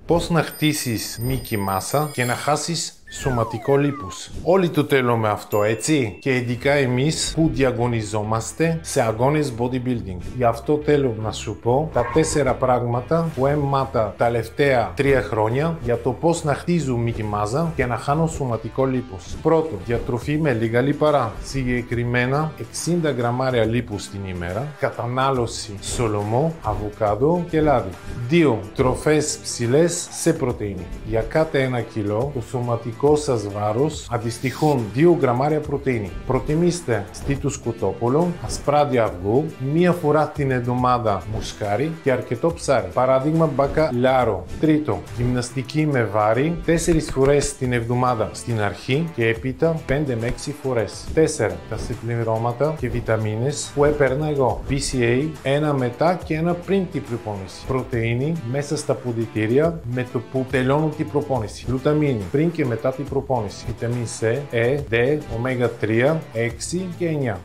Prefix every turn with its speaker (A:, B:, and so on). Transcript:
A: Πώς να χτίσεις μύκη μάσα και να χάσεις σωματικό λίπος. Όλοι το θέλουμε αυτό, έτσι? Και ειδικά εμείς που διαγωνιζόμαστε σε αγώνες bodybuilding. Γι' αυτό θέλω να σου πω τα 4 πράγματα που έμαθα τα τελευταία 3 χρόνια για το πώς να χτίζω μύκη μάζα και να χάνω σωματικό λίπος. Πρώτο, διατροφή με λίγα λιπαρά. Συγκεκριμένα 60 γραμμάρια λίπους την ημέρα. Κατανάλωση σολομό, αβοκάντο και λάδι. 2. Τροφές ψηλές σε πρωτεΐνη. Για κάθε 1 κιλό το σωματικό σας βάρος αντιστοιχούν 2 γραμμάρια πρωτεΐνη. Προτιμήστε στήθου σκοτόπουλο, ασπράδια αυγού, 1 φορά την εβδομάδα μουσκάρι και αρκετό ψάρι. Παράδειγμα μπακαλιάρο. Τρίτο, γυμναστική με βάρη 4 φορές την εβδομάδα στην αρχή και έπειτα 5 με 6 φορές. 4. Τα συμπληρώματα και βιταμίνες που έπαιρνα εγώ. BCA, ένα μετά και ένα πριν την προπόνηση. Πρωτεΐνη μέσα στα ποδητήρια με το που τελειώνουν την προπόνηση. Γλουταμίνη πριν και μετά την προπόνηση. Βιταμίνη C, E, D, ω3, 6 και 9.